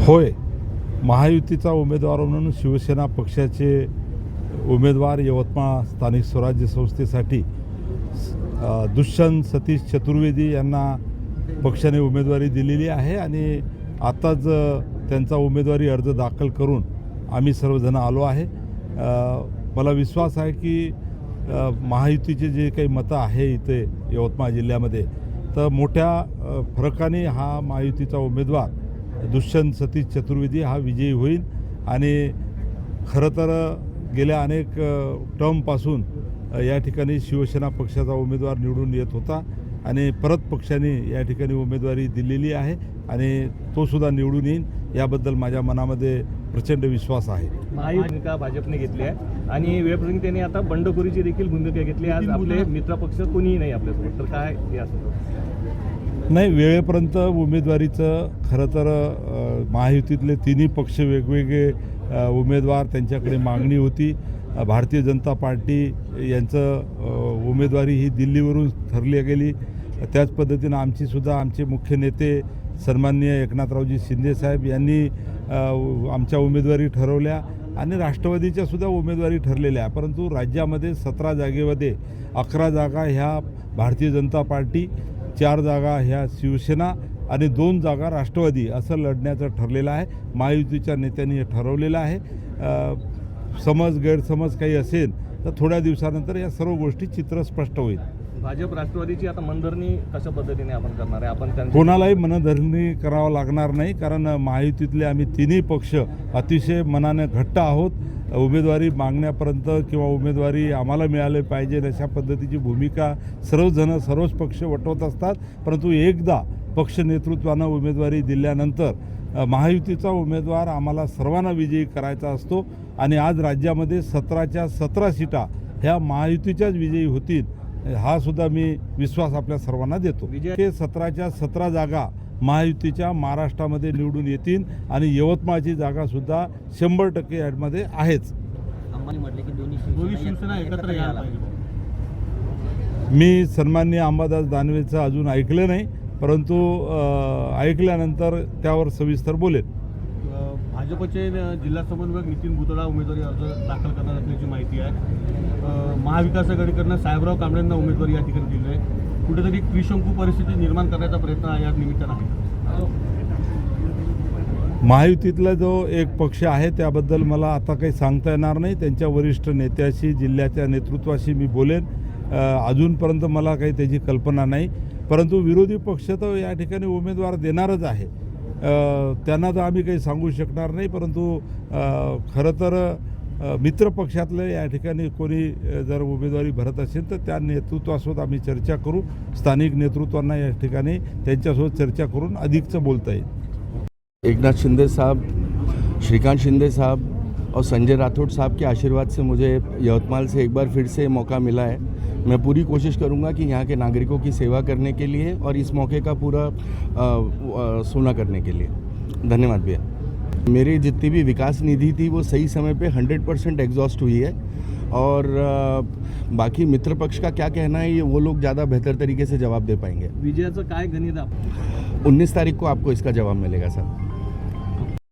होय, महायुतीचा उमेदवार म्हणून शिवसेना पक्षाचे उमेदवार यवतमाळ स्थानिक स्वराज्य संस्थेसाठी दुष्यंत सतीश चतुर्वेदी यांना पक्षाने उमेदवारी दिलेली आहे आणि आताच त्यांचा उमेदवारी अर्ज दाखल करून आम्ही सर्वजण आलो आहे. मला विश्वास आहे की महायुतीचे जे काही मतं आहे इथे यवतमाळ जिल्ह्यामध्ये तर मोठ्या फरकाने हा महायुतीचा उमेदवार दुष्यंत सतीश चतुर्वेदी हा विजयी होईल. आणि खरं तर गेल्या अनेक टर्मपासून या ठिकाणी शिवसेना पक्षाचा उमेदवार निवडून येत होता आणि परत पक्षाने या ठिकाणी उमेदवारी दिलेली आहे आणि तो सुद्धा निवडून येईल याबद्दल माझ्या मनामध्ये प्रचंड विश्वास आहे. भूमिका भाजपने घेतली आहे आणि वेळप्रसंगी त्यांनी आता बंडखोरीची देखील भूमिका घेतली. आज आपले मित्रपक्ष कोणीही नाही आपल्यासोबत, तर काय या नाही, वेळेपर्यंत उमेदवारीचं खरं तर महायुतीतले तिन्ही पक्ष वेगवेगळे उमेदवार त्यांच्याकडे मागणी होती. भारतीय जनता पार्टी यांचं उमेदवारी ही दिल्लीवरून ठरली गेली. त्याच पद्धतीनं आमचे मुख्य नेते सन्माननीय एकनाथरावजी शिंदेसाहेब यांनी आमच्या उमेदवारी ठरवल्या आणि राष्ट्रवादीच्या सुद्धा उमेदवारी ठरलेल्या आहे. परंतु राज्यामध्ये 17 जागेमध्ये 11 जागा ह्या भारतीय जनता पार्टी, 4 जागा ह्या शिवसेना आणि 2 जागा राष्ट्रवादी असं लढण्याचं ठरलेलं आहे. महायुतीच्या नेत्यांनी हे ठरवलेलं आहे. गैरसमज काही असेल तर थोड्या दिवसानंतर या सर्व गोष्टी चित्र स्पष्ट होईल. भाजप राष्ट्रवादीची आता मनधरणी कशा पद्धतीने आपण करणार आहे? आपण कोणालाही मनधरणी करावं लागणार नाही, कारण महायुतीतले आम्ही तिन्ही पक्ष अतिशय मनाने घट्ट आहोत. उमेदवारी मागण्यापर्यंत किंवा उमेदवारी आम्हाला मिळाली पाहिजे अशा पद्धतीची भूमिका सर्वच पक्ष वटवत असतात. परंतु एकदा पक्ष नेतृत्वानं उमेदवारी दिल्यानंतर महायुतीचा उमेदवार आम्हाला सर्वांना विजयी करायचा असतो आणि आज राज्यामध्ये 17च्या 17 सीटा ह्या महायुतीच्याच विजयी होतील हा सुद्धा मी विश्वास आपल्या सर्वांना देतो. 17च्या 17 जागा महायुतीच्या महाराष्ट्रामध्ये निवडून येतील आणि यवतमाळची जागासुद्धा 100% यामध्ये आहेच. मी सन्माननीय अंबादास दानवेचं अजून ऐकलं नाही, परंतु ऐकल्यानंतर त्यावर सविस्तर बोलेल. भाजपचे जिल्हा समन्वयक नितीन भुतडा उमेदवारी अर्ज दाखल करणार असल्याची माहिती आहे. महाविकास आघाडीकडनं साहेबराव कांबळेंना उमेदवारी या ठिकाणी दिली आहे. कुठेतरी त्रिशंकू परिस्थिती निर्माण करण्याचा प्रयत्न या निमित्तानं आहे. महायुतीतला जो एक पक्ष आहे त्याबद्दल मला आता काही सांगता येणार नाही. त्यांच्या वरिष्ठ नेत्याशी, जिल्ह्याच्या नेतृत्वाशी मी बोलेन. अजूनपर्यंत मला काही त्याची कल्पना नाही. परंतु विरोधी पक्ष तर या ठिकाणी उमेदवार देणारच आहे. त्यांना तर आम्ही काही सांगू शकणार नाही. परंतु खरं तर मित्रपक्षातले या ठिकाणी कोणी जर उमेदवारी भरत असेल तर त्या नेतृत्वासोबत आम्ही चर्चा करू. स्थानिक नेतृत्वांना या ठिकाणी त्यांच्यासोबत चर्चा करून अधिकचं बोलता येईल. एकनाथ शिंदे साहब, श्रीकांत शिंदे साहब और संजय राठौड़ साहब के आशीर्वाद से मुझे यवतमाल से एक बार फिर से मौका मिला है. मैं पूरी कोशिश करूंगा कि यहाँ के नागरिकों की सेवा करने के लिए और इस मौके का पूरा सोना करने के लिए. धन्यवाद भैया. मेरी जितनी भी विकास निधि थी वो सही समय पे 100% एग्जॉस्ट हुई है और बाकी मित्र पक्ष का क्या कहना है ये वो लोग ज़्यादा बेहतर तरीके से जवाब दे पाएंगे. विजयाचं काय गणित? 19 तारीख को आपको इसका जवाब मिलेगा सर.